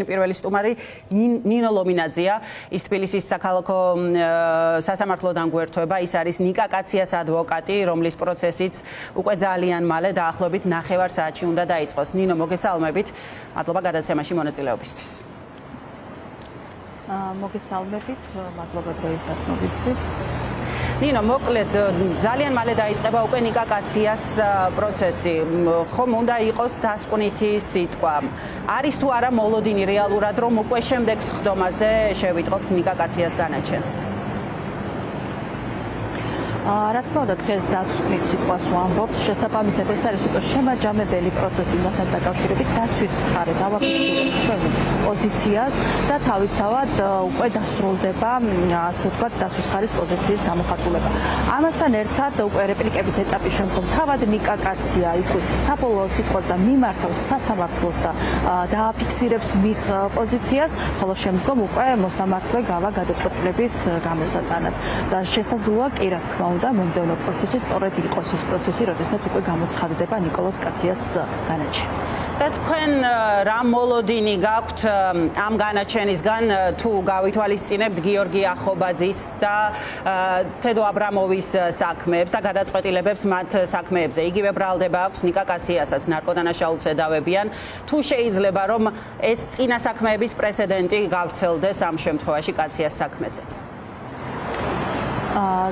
პირველი სტუმარი ნინო ლომინაძეა, ის თბილისის საქალაქო სასამართლოდან გვერდება, ის არის ნიკა კაციას ადვოკატი, რომლის პროცესიც უკვე ძალიან მალე დაახლოებით 9 საათში უნდა დაიწყოს. ნინო, მოგესალმებით. მადლობა გადაცემაში მონაწილეობისთვის. მოგესალმებით, მადლობა დროის დათმობისთვის. ნინო, მოკლედ ძალიან მალე დაიწყება უკვე ნიკა კაციას პროცესი. ხომ უნდა იყოს დასკვნითი სიტყვა. არის თუ არა მოლოდინი რეალურად, რომ უკვე შემდეგ სხდომაზე შევიტყობთ ნიკა კაციას განაჩენს? რა თქმა უნდა, დღეს დასკვნით სიტყვას ვამბობთ. შესაბამისად, ეს არის უკვე შემაჯამებელი პროცესი იმასთან დაკავშირებით, დაცვის მხარე დავაფიქსირებთ ჩვენ პოზიციას და თავისთავად უკვე დასრულდება, ასე ვთქვათ, დაცვის მხარის პოზიციის გამოხატულება. ამასთან ერთად უკვე რეპლიკების ეტაპის შემდგომ თავად ნიკა კაცია იტყვის საბოლოო სიტყვას და მიმართავს სასამართლოს და დააფიქსირებს მის პოზიციას, ხოლო შემდგომ უკვე მოსამართლე გავა გადაწყვეტილების გამოსატანად. და შესაძლოა კი რა თქმა უნდა მომდევნო პროცესი სწორედ იყოს ის პროცესი, როდესაც უკვე გამოცხადდება ნიკოლოზ კაციას განაჩენი. და თქვენ რა მოლოდინი გაქვთ ამ განაჩენისგან, თუ გავითვალისწინებთ გიორგი ახობაძის და თედო აბრამოვის საქმეებს და გადაწყვეტილებებს მათ საქმეებზე? იგივე ბრალდება აქვს ნიკა კაციასაც, ნარკოდანაშაულს ედავებიან. თუ შეიძლება რომ ეს წინა საქმეების პრეცედენტი გავრცელდეს ამ შემთხვევაში კაციას საქმეზეც?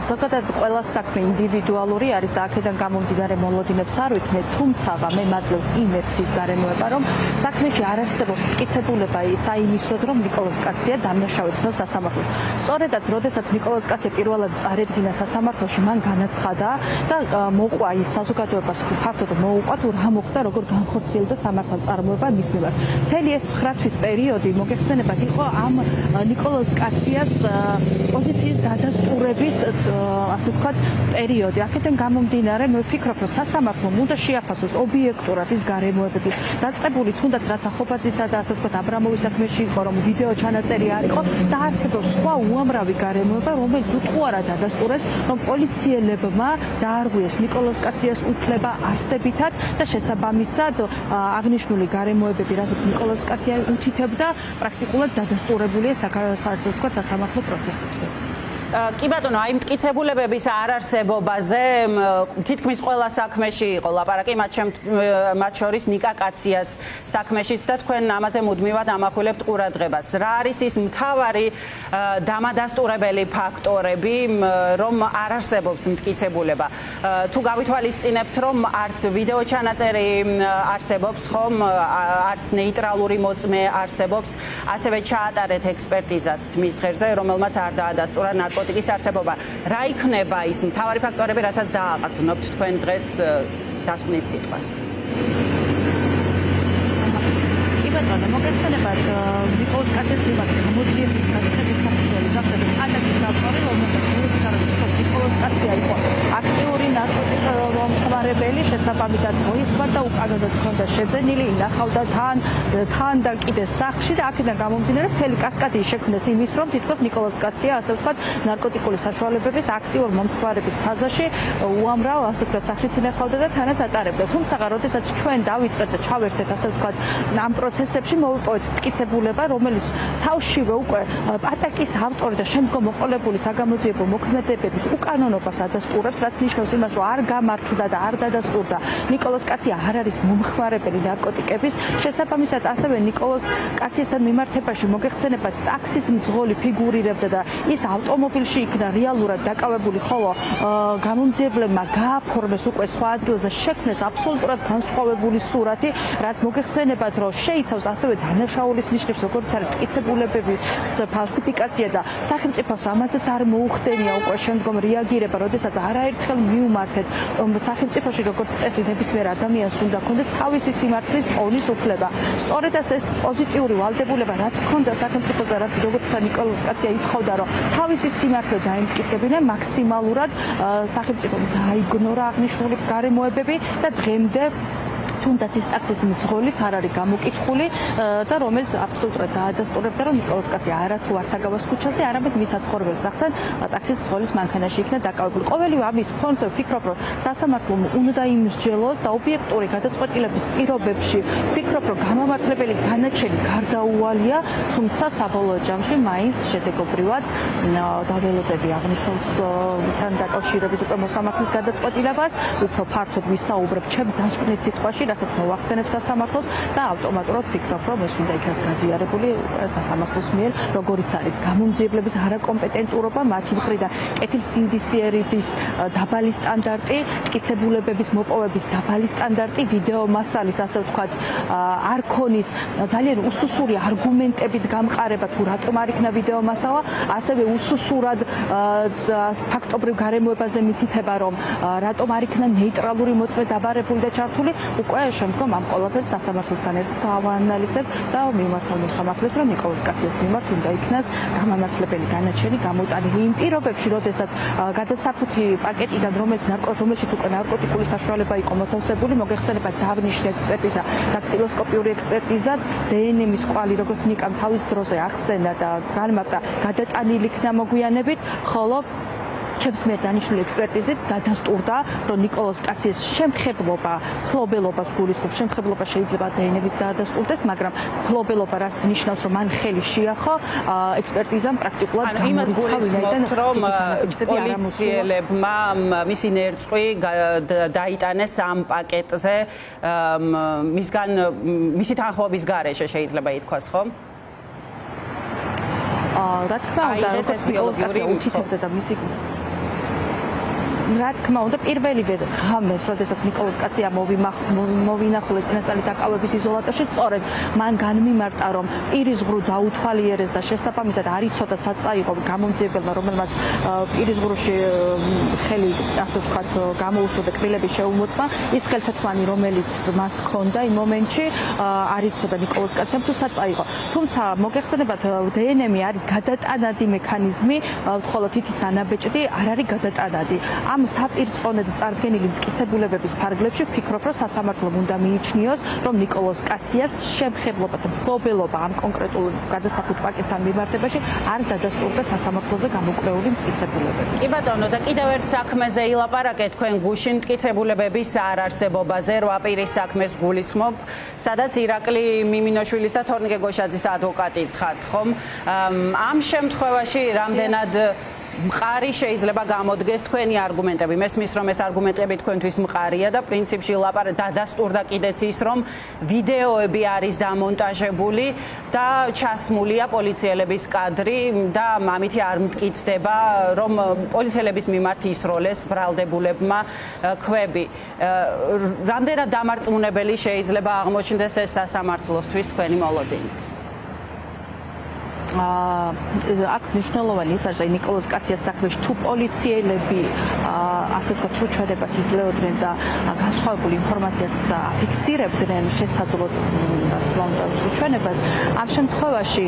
ზოგადად ყველა საქმე ინდივიდუალური არის და აქედან გამომდინარე მოლოდინებს არ ვიქნებ, თუმცა მე მაძლევს იმ ვერსიის გარემოება, რომ საქმეში არ არსებობს მტკიცებულება საიმისოდ, რომ ნიკოლოზ კაცია დამნაშავეცნო სასამართლოს. სწორედაც, როდესაც ნიკოლოზ კაცია პირველად წარედგინა სასამართლოში, მან განაცხადა და მოყვა ის საზოგადოებას ფაქტობრივად მოუყვა თუ რა მოხდა, როგორ განხორციელდა სამართალწარმოება მის მიმართ. მთელი ეს 9 თვის პერიოდი მოგეხსენებათ იყო ამ ნიკოლოზ კაციას პოზიციის დადასტურების ასე ვთქვათ პერიოდი. აქედან გამომდინარე, მე ვფიქრობ, რომ სასამართლომ უნდა შეაფასოს ობიექტურად ის გარემოებები, დაწყებული თუნდაც რაც ახობაძისა და ასე ვთქვათ აბრამოვის საქმეში იყო, რომ ვიდეო ჩანაწერი არ იყო და არსებობს სხვა უამრავი გარემოება, რომელიც უთუო არა დადასტურეს, რომ პოლიციელებმა დაარღვიეს ნიკოლოზ კაციას უფლება არსებითად და შესაბამისად აღნიშნული გარემოებები, რასაც ნიკოლოზ კაცია უთითებდა, პრაქტიკულად დადასტურებულია ასე ვთქვათ სასამართლო პროცესებზე. კი ბატონო, აი მტკიცებულებების არარსებობაზე თითქმის ყველა საქმეში იყო ლაპარაკი, მათ შორის ნიკა კაციას საქმეშიც და თქვენ ამაზე მუდმივად ამახვილებთ ყურადღებას. რა არის ის მთავარი დამადასტურებელი ფაქტორები, რომ არ არსებობს მტკიცებულება? თუ გავითვალისწინებთ, რომ არც ვიდეო ჩანაწერი არსებობს, ხომ, არც ნეიტრალური მოწმე არსებობს, ასევე ჩაატარეთ ექსპერტიზაც თმის ღერზე, რომელმაც არ დაადასტურა ნარკოტიკის არსებობა. რა იქნება ის მთავარი ფაქტორები, რასაც დააყრდნობთ თქვენ დღეს დასკვნით სიტყვას? კი ბატონო, მოგეხსენებათ ნიკოლოზ კაციას მიმართ გამოძიების დაწყების საფუძველი გახდა ატაკის ავტორი, რომელმაც მოიხსნა ნიკოლოზ კაცია იყო აქტიური ნარკოტიკომხმარებელი, შესაბამისად მოიხმარ და უკანონოდ ჰქონდა შეძენილი, ინახავდა თან და კიდე სახლში და აქედან გამომდინარე მთელი კასკადი შექმნეს იმის, რომ თითქოს ნიკოლოზ კაცია ასე ვთქვათ ნარკოტიკული საშუალებების აქტიურ მომხმარების ფაზაში უამრავ ასე ვთქვათ სახლშიც ინახავდა და თანაც ატარებდა. თუმცა როდესაც ჩვენ დავიწყეთ და ჩავერთეთ ასე ვთქვათ ამ პროცესებში, მოვიპოვეთ მტკიცებულება, რომელიც თავშივე უკვე ატაკის ავტორი და შემდგომ მოყოლებული საგამოძიებო მოქმედებების უკანონობას ადასტურებს, რაც ნიშნავს იმას, რომ არ გამართლდა და არ დადასტურდა ნიკოლოზ კაცია არ არის მომხმარებელი ნარკოტიკების. შესაბამისად, ასევე ნიკოლოზ კაციასთან მიმართებაში მოგეხსენებათ ტაქსის მძღოლი ფიგურირებდა და ის ავტომობილში იქნა რეალურად დაკავებული, ხოლო გამომძიებლებმა გააფორმეს უკვე სხვა ადგილზე, შექმნეს აბსოლუტურად განსხვავებული სურათი, რაც მოგეხსენებათ, რომ შეიცავს ასევე დანაშაულის ნიშნებს, როგორც არის მტკიცებულებების ფალსიფიკაცია და სახელმწიფოს ამაზეც არ მოუხდენია უკვე შემდგომ რეაგირება, როდესაც არაერთხელ მიუმართეთ სახელმწიფოში როგორც წესი ნებისმიერ ადამიანს უნდა ქონდეს თავისი სიმართლის პოვნის უფლება. სწორედ ეს პოზიტიური ვალდებულება რაც ქონდა სახელმწიფოს და რაც როგორც ნიკოლოზ კაცია ითხოვდა, რომ თავისი სიმართლე დაემტკიცებინა, მაქსიმალურად სახელმწიფომ დაიგნორა აღნიშნული გარემოებები და დღემდე თუნდაც ის ტაქსის მძღოლიც არ არის გამოკითხული და რომელიც აბსოლუტურად დაადასტურებდა, რომ ნიკოლოზ კაცია არათუ არ თაგავას ქუჩაზე, არამედ მის საცხოვრებელ სახლთან ტაქსის მძღოლის მანქანაში იქნა დაკავებული. ყოველივე ამის ფონზე ვფიქრობ, რომ სასამართლომ უნდა იმსჯელოს და ობიექტური გადაწყვეტილების პირობებში ვფიქრობ, რომ გამამართლებელი განაჩენი გარდაუვალია, თუმცა საბოლოო ჯამში მაინც შედეგობრივად დაველოდები აღნიშნულთან დაკავშირებით უკვე მოსამართლის გადაწყვეტილებას, უფრო ფართოდ ვისაუბრებ ჩემ დასკვნით სიტყვაში, რასაც მოვახსენებ სასამართლოს და ავტომატურად ვფიქრობ, რომ ეს უნდა იქნას გაზიარებული სასამართლოს მიერ, როგორიც არის გამომძიებლების არაკომპეტენტურობა, მათი მხრიდან კეთილსინდისიერების დაბალი სტანდარტი, მტკიცებულებების მოპოვების დაბალი სტანდარტი, ვიდეო მასალის, ასე ვთქვათ, არქონის ძალიან უსუსური არგუმენტებით გამყარება, თუ რატომ არ იქნა ვიდეო მასალა, ასევე უსუსურად ფაქტობრივ გარემოებაზე მითითება, რომ რატომ არ იქნა ნეიტრალური მოწმე დაბარებული და ჩართული, უკვე შემდგომ ამ ყველაფერს სასამართლოსთან ერთად დავაანალიზებ და მიმართავ მოსამართლეს, რომ ნიკოლოზ კაციას მიმართ უნდა იქნას გამამართლებელი განაჩენი გამოტანილი იმ პირობებში, როდესაც გადასაფუთი პაკეტიდან, რომელშიც უკვე ნარკოტიკული საშუალება იყო მოთავსებული, მოგეხსენებათ დაავნიშნე ექსპერტიზა, დაქტილოსკოპიური ექსპერტიზა, დნმ-ის კვალი, როგორც ნიკამ თავის დროზე ახსენა და განმარტა, გადატანილი იქნა მოგვიანებით, ხოლო ჩემს მიერ დანიშნული ექსპერტიზით დადასტურდა, რომ ნიკოლოზ კაციას შემხებლობა, ფლობელობას გულისხმობს, შემხებლობა შეიძლება დნმ-ით დაადასტურდეს, მაგრამ ფლობელობა რაც ნიშნავს, რომ მან ხელი შეახო, ექსპერტიზამ პრაქტიკულად გამორიცხავინაიდან რომ პოლიციელებმა მისი ნერწყვი დაიტანეს ამ პაკეტზე, მისი თანხმობის გარეშე შეიძლება ითქვას, ხო? რა თქმა უნდა, როგორც ნიკოლოზ კაცია უთითებდა და მისი რა თქმა უნდა, პირველივე ღამეს, როდესაც ნიკოლოზ კაცია მოვინახულე წინასწარი დაკავების იზოლატორში, სწორედ მან განმიმარტა, რომ პირისღრუ დაუთვალიერეს და შესაბამისად არ იცოდა სად წაიღო გამომძიებელმა, რომელმაც პირისღრუში ხელი, ასე ვთქვათ, გამოუსვოდა კბილების შეუმოწმა, ის ხელთათმანი, რომელიც მას ჰქონდა იმ მომენტში, არ იცოდა ნიკოლოზ კაციამ თუ სად წაიღო. თუმცა მოგეხსენებათ, დნმ არის გადატანადი მექანიზმი, ხოლო თითის ანაბეჭდი არ არის გადატანადი. ამ საპირწონედ წარდგენილი მტკიცებულებების ფარგლებში ვფიქრობ, რომ სასამართლომ უნდა მიიჩნიოს, რომ ნიკოლოზ კაციას შემხებლობა და მფლობელობა ამ კონკრეტულ გადასაფუთ პაკეტთან მიმართებაში არ დადასტურდა სასამართლოზე გამოკვლეული მტკიცებულებები. კი ბატონო, და კიდევ ერთ საქმეზე ილაპარაკეთ თქვენ გუშინ მტკიცებულებების არარსებობაზე, 8 პირის საქმეს გულისხმობ, სადაც ირაკლი მიმინოშვილის და თორნიკე გოშაძის ადვოკატიც ხართ, ხომ? ამ შემთხვევაში რამდენად მყარი შეიძლება გამოდგეს თქვენი არგუმენტები. მესმის, რომ ეს არგუმენტები თქვენთვის მყარია და პრინციპში დადასტურდა კიდეც ის, რომ ვიდეოები არის დამონტაჟებული და ჩასმულია პოლიციელების კადრი და ამით არ მტკიცდება, რომ პოლიციელების მიმართ ისროლეს ბრალდებულებმა ქვები. რამდენად დამარწმუნებელი შეიძლება აღმოჩნდეს ეს სასამართლოსთვის თქვენი მოლოდინით? აქ მნიშვნელოვანი ის არის, რომ ნიკოლოზ კაციას საქმეში თუ პოლიციელები ასე ვთქვათ, სრულჩვენებას იძლეოდნენ და განსხვავებულ ინფორმაციას აფიქსირებდნენ შესაძლოდ სრულჩვენებას, ამ შემთხვევაში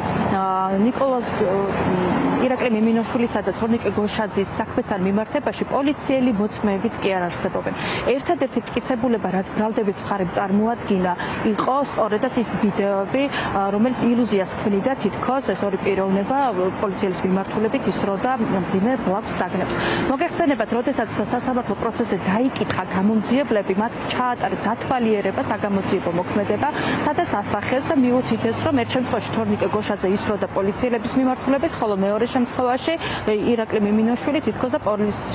ნიკოლოზ ირაკლი მიმინოშვილისა და თორნიკე გოშაძის საქმესთან მიმართებაში პოლიციელი მოწმეებიც კი არ არსებობენ. ერთადერთი მტკიცებულება, რაც ბრალდების მხარემ წარმოადგინა, იყო სწორედაც ის ვიდეოები, რომელიც ილუზიას ქმნიდა თითქოს ეს ორი პიროვნება პოლიციის მიმართულებით ისროდა მძიმე ბლაგვს საგნებს. მოგეხსენებათ, როდესაც სასამართლო პროცესზე დაიკითხა გამომძიებლები, მათ ჩაატარეს დათვალიერება საგამოძიებო მოქმედება, სადაც ასახეს და მიუთითეს, რომ ერთ შემთხვევაში თორნიკე გოშაძე ისროდა პოლიციელების მიმართულებით, ხოლო მეორე შემთხვევაში ირაკლი მიმინოშვილი თითქოს და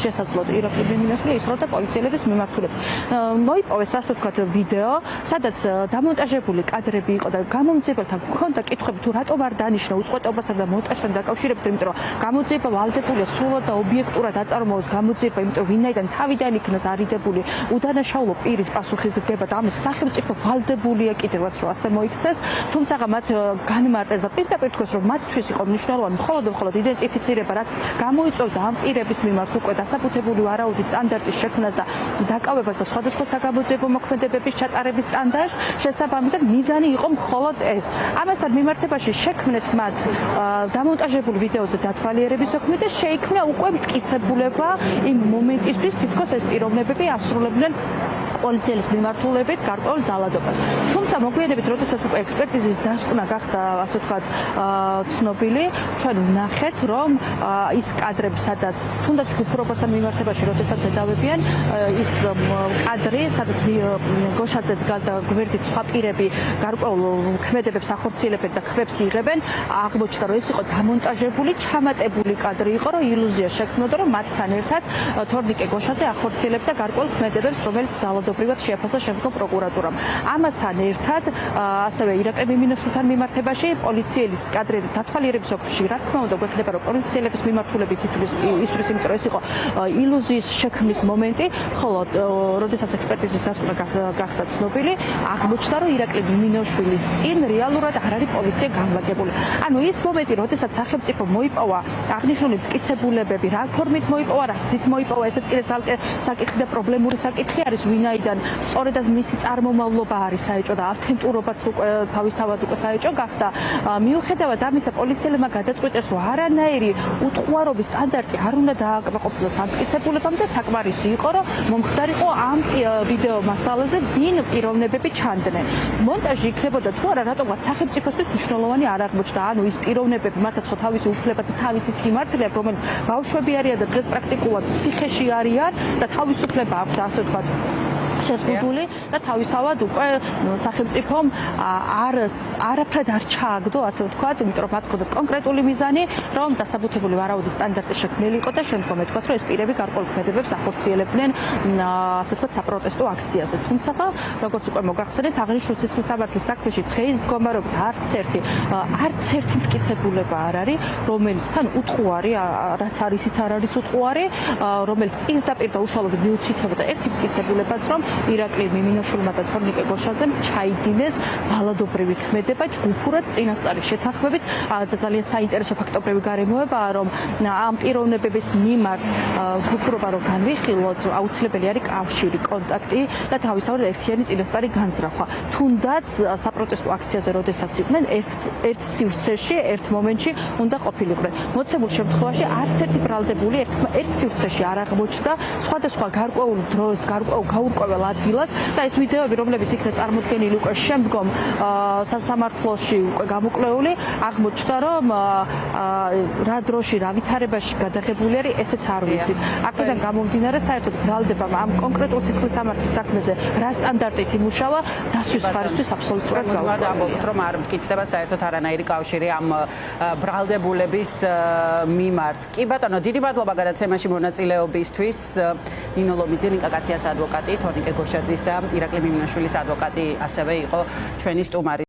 შესაძლოა ირაკლი მიმინოშვილი ისროდა პოლიციელების მიმართულებით. მოიპოვეს ასე ვთქვათ ვიდეო, სადაც დამონტაჟებული კადრები იყო და გამომძიებელთან ჰქონდა კითხვები, თუ რატომ არ დანიშნა უწყვეტობასთან და მონტაჟთან დაკავშირებით, იმიტომ რომ გამოძიება ვალდებულია სრულად და ობიექტურად აწარმოოს გამოძიება, იმიტომ რომ ვინაიდან თავიდან იქნას არიდებული უდანაშაულო პირის პასუხისმგება და ამის სახელმწიფო ვალდებულია კიდევაც რომ ასე მოიქცეს, თუმცა მათ განმარტეს და პირდაპირ თქვეს, რომ მათთვის იყო მნიშვნელოვანი მხოლოდ იდენტიფიცირება, რაც გამოიწვევდა ამ პირების მიმართ უკვე დასაბუთებული ვარაუდის სტანდარტის შექმნას და დაკავებას და სხვადასხვა საგამოძიებო მოქმედებების ჩატარების სტანდარტს, შესაბამისად მიზანი იყო მხოლოდ ეს. ამასთან მიმართებაში შექმნეს მათ დამონტაჟებული ვიდეოზე დათვალიერების საქმე და შეიქმნა უკვე მტკიცებულება იმ მომენტისთვის, თითქოს ეს პიროვნებები ასრულებდნენ პოლიციელის მიმართულებით გარკვეულ ძალადობას. თუმცა მოგვიანებით, როდესაც უკვე ექსპერტიზის დასკვნა გახდა, ასე ვთქვათ, ცნობილი, ჩვენ ვნახეთ, რომ ის კადრები, სადაც თუნდაც ჯგუფურობასთან მიმართებაში, როდესაც ედავებიან, ის კადრი, სადაც გოშაძე დგას და გვერდით სხვა პირები გარკვეულ ქმედებებს ახორციელებენ და ქვებს იღებენ, აღმოჩნდა, რომ ეს იყო დამონტაჟებული, ჩამატებული კადრი იყო, რომ ილუზია შექმნოდა, რომ მასთან ერთად თორნიკე გოშაძე ახორციელებდა გარკვეულ ქმედებებს, რომელიც ძალადობრივად შეაფასა შემდგომ პროკურატურამ. ამასთან ერთად, ასევე ირაკლი მიმინოშვილთან მიმართებაში პოლიციელის კადრების დათვალიერების ოქროში, რა თქმა უნდა, გვექნება, რომ პოლიციელების მიმართულებით ისვრის, იმიტომ რომ ეს იყო ილუზიის შექმნის მომენტი, ხოლო როდესაც ექსპერტიზის დასკვნა გახდა ცნობილი, აღმოჩნდა, რომ ირაკლი მიმინოშვილის წინ რეალურად არ არის პოლიცია განლაგებული. ანუ ის მომენტი, როდესაც სახელმწიფო მოიპოვა აღნიშნული მტკიცებულებები, რა ფორმით მოიპოვა, რა გზით მოიპოვა, ესეც კიდე ცალკე საკითხი და პრობლემური საკითხი არის, ვინაიდან სწორედაც მისი წარმომავლობა არის საეჭო და ავთენტურობაც უკვე თავისთავად უკვე საეჭო გახდა. მიუხედავად ამისა, პოლიციელებმა გადაწყვიტეს, რომ არანაირი უთხოვარობის სტანდარტი არ უნდა დააკმაყოფილოს ამ მტკიცებულებამ და საკმარისი იყო, რომ მომხდარიყო ამ ვიდეო მასალაზე დინ პიროვნებები ჩანდნენ. მონტაჟი იქნებოდა თუ არა, რატომღაც სახელმწიფოსთვის მნიშვნელოვანი არ აღმოჩნდა. ანუ ის პიროვნებები, მათაც ხო თავისი უფლება და თავისი სიმართლე აქვს, რომელიც ბავშვები არიან და დღეს პრაქტიკულად ციხეში არიან და თავისუფლება აქვთ, ასე ვთქვათ, შეზღუდული და თავისთავად უკვე სახელმწიფომ არაფრად არ ჩააგდო, ასე ვთქვათ, იმიტომ რომ მათ ჰქონდათ კონკრეტული მიზანი, რომ დასაბუთებული ვარაუდის სტანდარტი შექმნილი იყო და შემდგომ ეთქვათ, რომ ეს პირები გარკვეულ ქმედებებს ახორციელებდნენ, ასე ვთქვათ, საპროტესტო აქციაზე. თუმცა, როგორც უკვე მოგახსენეთ, აღნიშნულ სისხლის სამართლის საქმეში დღეის მდგომარეობით არც ერთი მტკიცებულება არ არის, რომელიც თან უთხოვარი, რაც არის, ისიც არ არის უთხოვარი, რომელიც პირდაპირ და უშუალოდ მიუთითებოდა ერთი მტკიცებულებაც, რომ ირაკლი მიმინოშვილმა და თორნიკე გოშაძემ ჩაიდინეს ძალადობრივი ქმედება ჯგუფურად წინასწარი შეთანხმებით და ძალიან საინტერესო ფაქტობრივი გარემოებაა, რომ ამ პიროვნებების მიმართ ჯგუფურობა რომ განვიხილოთ, აუცილებელი არის კავშირი, კონტაქტი და თავისთავად ერთიანი წინასწარი განზრახვა. თუნდაც საპროტესტო აქციაზე როდესაც იყვნენ, ერთ სივრცეში, ერთ მომენტში უნდა ყოფილიყვნენ. მოცემულ შემთხვევაში არც ერთი ბრალდებული ერთ სივრცეში არ აღმოჩნდა, სხვადასხვა გარკვეულ დროს, გარკვეულ გაურკვეველ ადგილას და ეს ვიდეოები, რომლებიც იქნა წარმოდგენილი უკვე შემდგომ სასამართლოში უკვე გამოკვლეული, აღმოჩნდა, რომ რა დროში, რა ვითარებაში გადაღებული არის, ესეც არ ვიცით. აქედან გამომდინარე, საერთოდ ბრალდებამ ამ კონკრეტულ სისხლის სამართლის საქმეზე რა სტანდარტით იმუშავა, დასვის ხარისთვის აბსოლუტურად გაუქმებია. ამბობთ, რომ არ მტკიცდება საერთოდ არანაირი კავშირი ამ ბრალდებულების მიმართ. კი ბატონო, დიდი მადლობა გადაცემაში მონაწილეობისთვის. ნინო ლომიძე, ნიკა კაციას ადვოკატი, თორნიკე გოშაძის და ირაკლი მიმინოშვილის ადვოკატი ასევე იყო ჩვენი სტუმარი.